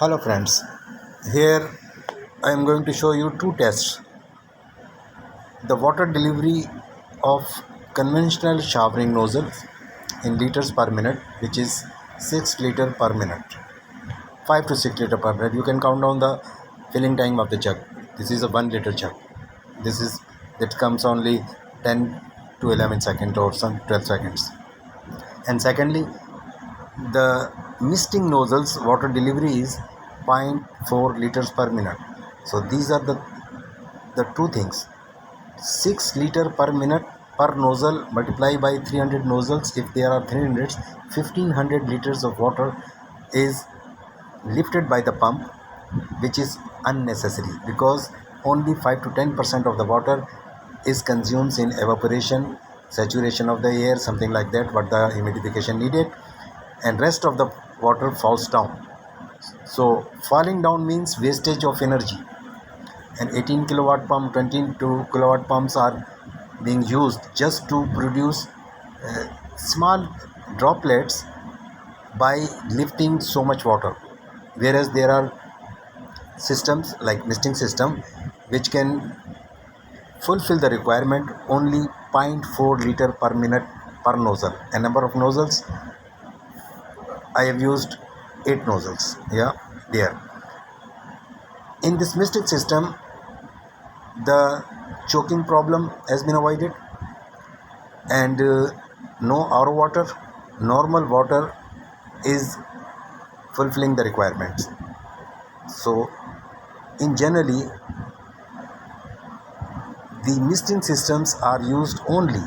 Hello friends, here I am going to show you two tests. The water delivery of conventional showering nozzles in liters per minute, which is 6 liter per minute, 5 to 6 liter per minute. You can count down the filling time of the jug. This is a 1 liter jug. That comes only 10 to 11 seconds or some 12 seconds. And secondly, the misting nozzles water delivery is 0.4 liters per minute. So these are the two things. 6 liter per minute per nozzle multiply by 300 nozzles. If there are 300, 1500 liters of water is lifted by the pump, which is unnecessary because only 5 to 10% of the water is consumed in evaporation, saturation of the air, something like that, what the humidification needed, and rest of the water falls down. So falling down means wastage of energy, and 18 kilowatt pump, 22 kilowatt pumps are being used just to produce small droplets by lifting so much water, whereas there are systems like misting system which can fulfill the requirement only 0.4 liter per minute per nozzle. A number of nozzles, I have used 8 nozzles. Yeah, there. In this misting system, the choking problem has been avoided, and no RO water, normal water is fulfilling the requirements. So in generally, the misting systems are used only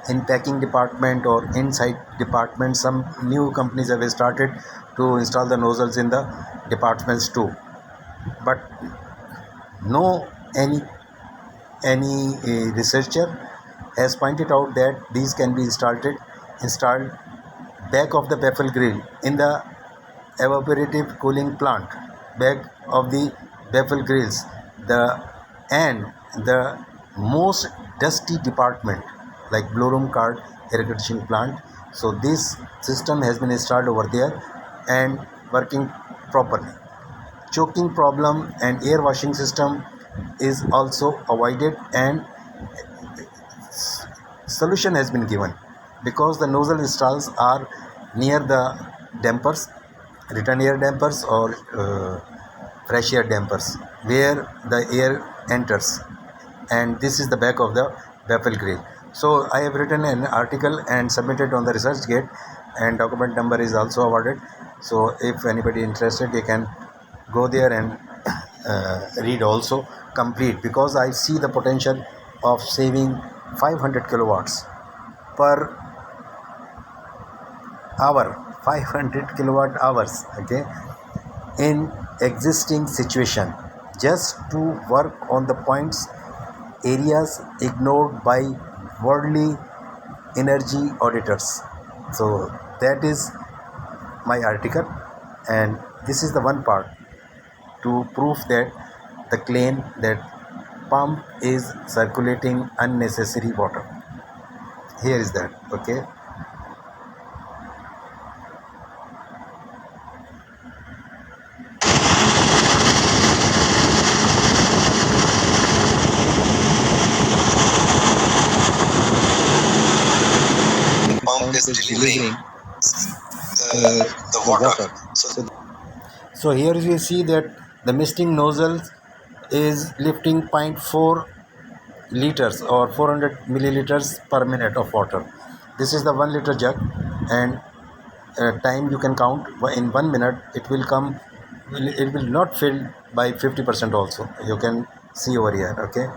in packing department or inside department. Some new companies have started to install the nozzles in the departments too, but no any researcher has pointed out that these can be installed back of the baffle grill in the evaporative cooling plant, back of the baffle grills, the and the most dusty department like blue room card air conditioning plant. So this system has been installed over there and working properly. Choking problem and air washing system is also avoided, and solution has been given because the nozzle installs are near the dampers, return air dampers or fresh air dampers, where the air enters, and this is the back of the baffle grill. So I have written an article and submitted on the ResearchGate, and document number is also awarded. So if anybody interested, they can go there and read also complete, because I see the potential of saving 500 kilowatts per hour, 500 kilowatt hours, okay, in existing situation, just to work on the points, areas ignored by worldly energy auditors. So that is my article, and this is the one part to prove that the claim that pump is circulating unnecessary water. Here is that, okay. Pump is delivering the water. So here you see that the misting nozzle is lifting 0.4 liters or 400 milliliters per minute of water. This is the 1 liter jug, and time you can count in 1 minute. It will not fill by 50% also. You can see over here, okay.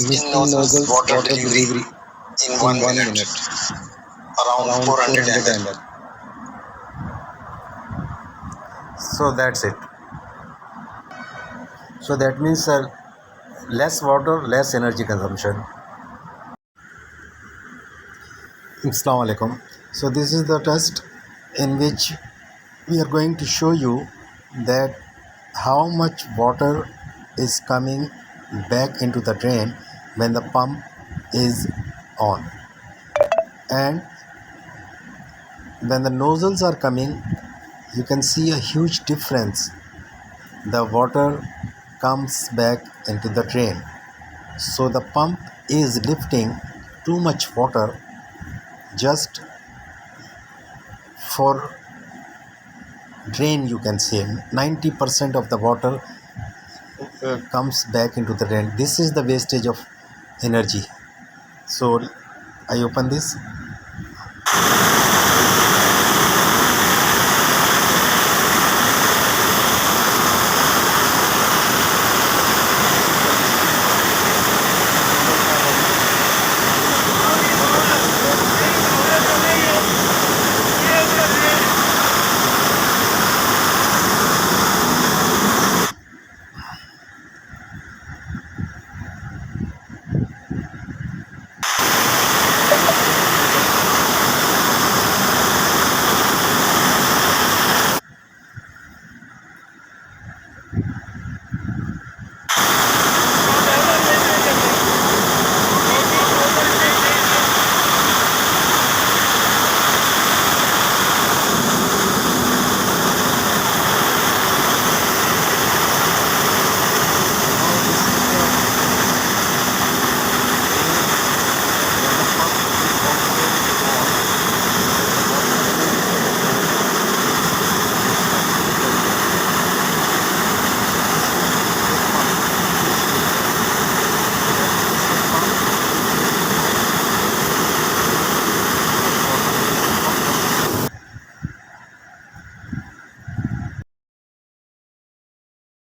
misting nozzles water delivery in in 1 1 minute, minute, around around 400 400 ml. ml. So that's it. So that means less water, less energy consumption. Assalamu alaikum. So this is the test in which we are going to show you that how much water is coming back into the drain when the pump is on, and when the nozzles are coming, you can see a huge difference. The water comes back into the drain, so the pump is lifting too much water just for drain. You can say 90% of the water comes back into the drain. This is the wastage of energy. So I open this.